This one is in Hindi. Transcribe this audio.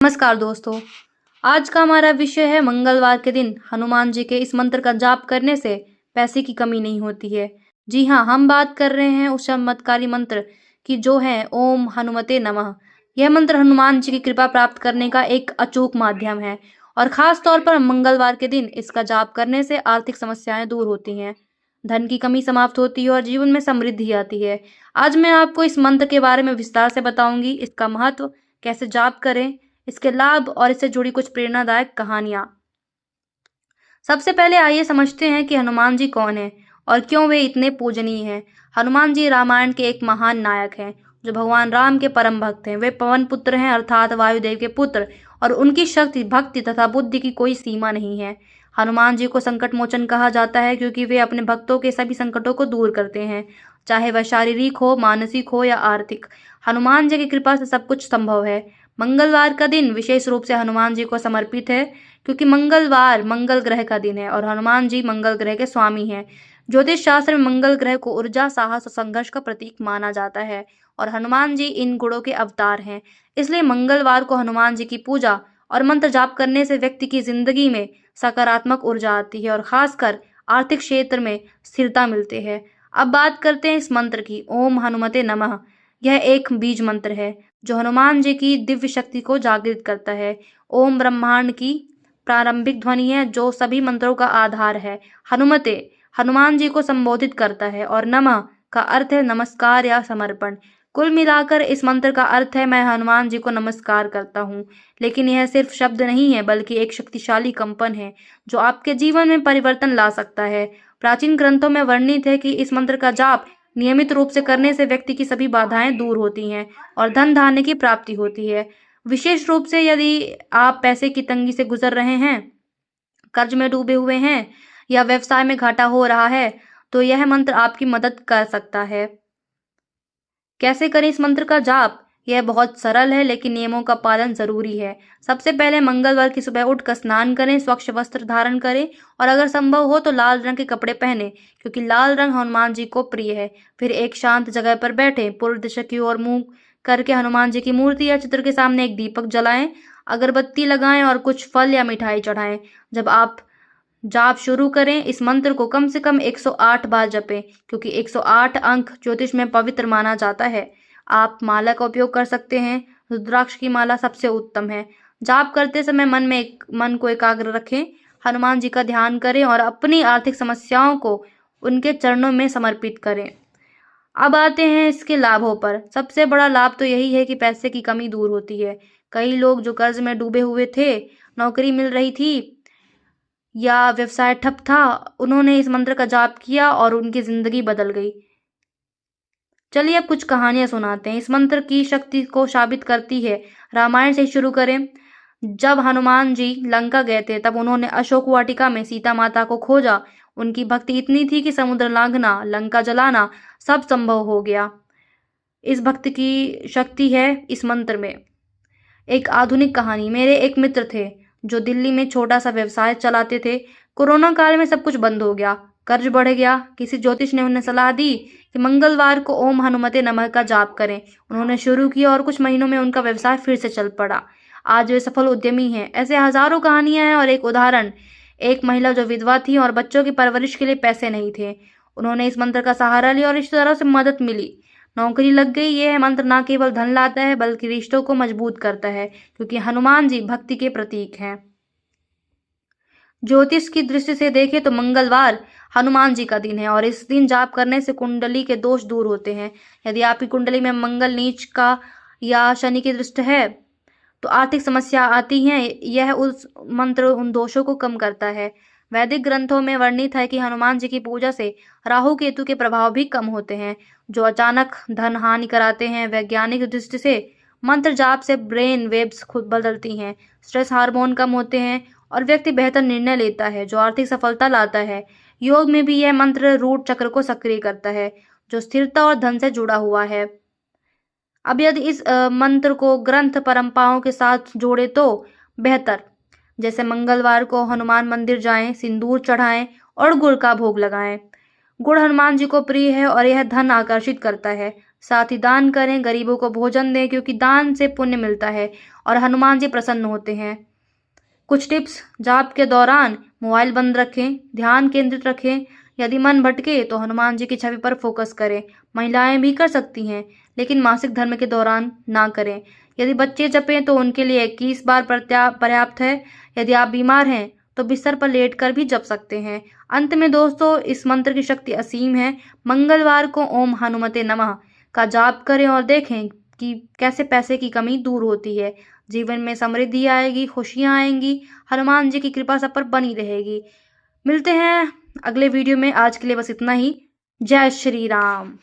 नमस्कार दोस्तों। आज का हमारा विषय है मंगलवार के दिन हनुमान जी के इस मंत्र का जाप करने से पैसे की कमी नहीं होती है। जी हाँ, हम बात कर रहे हैं उस चमत्कारी मंत्र की जो है ओम हनुमते नमः। यह मंत्र हनुमान जी की कृपा प्राप्त करने का एक अचूक माध्यम है और खास तौर पर मंगलवार के दिन इसका जाप करने से आर्थिक समस्याएं दूर होती हैं, धन की कमी समाप्त होती है और जीवन में समृद्धि आती है। आज मैं आपको इस मंत्र के बारे में विस्तार से बताऊंगी, इसका महत्व, कैसे जाप करें, इसके लाभ और इससे जुड़ी कुछ प्रेरणादायक कहानियां। सबसे पहले आइए समझते हैं कि हनुमान जी कौन हैं और क्यों वे इतने पूजनीय हैं। हनुमान जी रामायण के एक महान नायक हैं जो भगवान राम के परम भक्त हैं। वे पवन पुत्र हैं अर्थात वायुदेव के पुत्र और उनकी शक्ति, भक्ति तथा बुद्धि की कोई सीमा नहीं है। हनुमान जी को संकट मोचन कहा जाता है क्योंकि वे अपने भक्तों के सभी संकटों को दूर करते हैं, चाहे वह शारीरिक हो, मानसिक हो या आर्थिक। हनुमान जी की कृपा से सब कुछ संभव है। मंगलवार का दिन विशेष रूप से हनुमान जी को समर्पित है क्योंकि मंगलवार मंगल ग्रह का दिन है और हनुमान जी मंगल ग्रह के स्वामी हैं। ज्योतिष शास्त्र में मंगल ग्रह को ऊर्जा, साहस और संघर्ष का प्रतीक माना जाता है और हनुमान जी इन गुणों के अवतार हैं। इसलिए मंगलवार को हनुमान जी की पूजा और मंत्र जाप करने से व्यक्ति की जिंदगी में सकारात्मक ऊर्जा आती है और खासकर आर्थिक क्षेत्र में स्थिरता मिलती है। अब बात करते हैं इस मंत्र की। ओम हनुमते नमः यह एक बीज मंत्र है जो हनुमान जी की दिव्य शक्ति को जागृत करता है। ओम ब्रह्मांड की प्रारंभिक ध्वनि है जो सभी मंत्रों का आधार है। हनुमते हनुमान जी को संबोधित करता है और नमः का अर्थ है नमस्कार या समर्पण। कुल मिलाकर इस मंत्र का अर्थ है मैं हनुमान जी को नमस्कार करता हूँ। लेकिन यह सिर्फ शब्द नहीं है बल्कि एक शक्तिशाली कंपन है जो आपके जीवन में परिवर्तन ला सकता है। प्राचीन ग्रंथों में वर्णित है कि इस मंत्र का जाप नियमित रूप से करने से व्यक्ति की सभी बाधाएं दूर होती हैं और धन धान्य की प्राप्ति होती है। विशेष रूप से यदि आप पैसे की तंगी से गुजर रहे हैं, कर्ज में डूबे हुए हैं या व्यवसाय में घाटा हो रहा है, तो यह मंत्र आपकी मदद कर सकता है। कैसे करें इस मंत्र का जाप? यह बहुत सरल है लेकिन नियमों का पालन जरूरी है। सबसे पहले मंगलवार की सुबह उठकर स्नान करें, स्वच्छ वस्त्र धारण करें और अगर संभव हो तो लाल रंग के कपड़े पहने क्योंकि लाल रंग हनुमान जी को प्रिय है। फिर एक शांत जगह पर बैठें, पूर्व दिशा की ओर मुंह करके हनुमान जी की मूर्ति या चित्र के सामने एक दीपक जलाएं, अगरबत्ती लगाएं और कुछ फल या मिठाई चढ़ाएं। जब आप जाप शुरू करें, इस मंत्र को कम से कम 108 बार जपें क्योंकि 108 अंक ज्योतिष में पवित्र माना जाता है। आप माला का उपयोग कर सकते हैं। रुद्राक्ष की माला सबसे उत्तम है। जाप करते समय मन को एकाग्र रखें, हनुमान जी का ध्यान करें और अपनी आर्थिक समस्याओं को उनके चरणों में समर्पित करें। अब आते हैं इसके लाभों पर। सबसे बड़ा लाभ तो यही है कि पैसे की कमी दूर होती है। कई लोग जो कर्ज में डूबे हुए थे, नौकरी मिल रही थी या व्यवसाय ठप था, उन्होंने इस मंत्र का जाप किया और उनकी जिंदगी बदल गई। चलिए अब कुछ कहानियां सुनाते हैं। इस मंत्र की शक्ति को साबित करती है। रामायण से शुरू करें। जब हनुमान जी लंका गए थे तब उन्होंने अशोक वाटिका में सीता माता को खोजा। उनकी भक्ति इतनी थी कि समुद्र लांघना, लंका जलाना सब संभव हो गया। इस भक्ति की शक्ति है इस मंत्र में। एक आधुनिक कहानी। मेरे एक मित्र थे जो दिल्ली में छोटा सा व्यवसाय चलाते थे। कोरोना काल में सब कुछ बंद हो गया, कर्ज बढ़ गया। किसी ज्योतिष ने उन्हें सलाह दी कि मंगलवार को ओम हनुमते नमः का जाप करें। उन्होंने शुरू किया और कुछ महीनों में उनका व्यवसाय फिर से चल पड़ा। आज वे सफल उद्यमी हैं। ऐसे हजारों कहानियां हैं। और एक उदाहरण, एक महिला जो विधवा थी और बच्चों की परवरिश के लिए पैसे नहीं थे, उन्होंने इस मंत्र का सहारा लिया और रिश्तेदारों से मदद मिली, नौकरी लग गई। यह मंत्र न केवल धन लाता है बल्कि रिश्तों को मजबूत करता है क्योंकि हनुमान जी भक्ति के प्रतीक हैं। ज्योतिष की दृष्टि से देखें तो मंगलवार हनुमान जी का दिन है और इस दिन जाप करने से कुंडली के दोष दूर होते हैं। यदि आपकी कुंडली में मंगल नीच का या शनि की दृष्टि है तो आर्थिक समस्या आती हैं, यह उस मंत्र उन दोषों को कम करता है। वैदिक ग्रंथों में वर्णित है कि हनुमान जी की पूजा से राहु केतु के प्रभाव भी कम होते हैं जो अचानक धन हानि कराते हैं। वैज्ञानिक दृष्टि से मंत्र जाप से ब्रेन वेव्स खुद बदलती हैं, स्ट्रेस हार्मोन कम होते हैं और व्यक्ति बेहतर निर्णय लेता है जो आर्थिक सफलता लाता है। योग में भी यह मंत्र रूट चक्र को सक्रिय करता है जो स्थिरता और धन से जुड़ा हुआ है। अब यदि इस मंत्र को ग्रंथ परंपराओं के साथ जोड़े तो बेहतर, जैसे मंगलवार को हनुमान मंदिर जाएं, सिंदूर चढ़ाएं और गुड़ का भोग लगाएं। गुड़ हनुमान जी को प्रिय है और यह धन आकर्षित करता है। साथ ही दान करें, गरीबों को भोजन दें, क्योंकि दान से पुण्य मिलता है और हनुमान जी प्रसन्न होते हैं। कुछ टिप्स: जाप के दौरान मोबाइल बंद रखें, ध्यान केंद्रित रखें। यदि मन भटके तो हनुमान जी की छवि पर फोकस करें। महिलाएं भी कर सकती हैं, लेकिन मासिक धर्म के दौरान ना करें। यदि बच्चे जपें तो उनके लिए 21 बार पर्याप्त है। यदि आप बीमार हैं तो बिस्तर पर लेटकर भी जप सकते हैं। अंत में दोस्तों, इस मंत्र की शक्ति असीम है। मंगलवार को ओम हनुमते नमः का जाप करें और देखें कि कैसे पैसे की कमी दूर होती है। जीवन में समृद्धि आएगी, खुशियां आएंगी, हनुमान जी की कृपा सब पर बनी रहेगी। मिलते हैं अगले वीडियो में। आज के लिए बस इतना ही। जय श्री राम।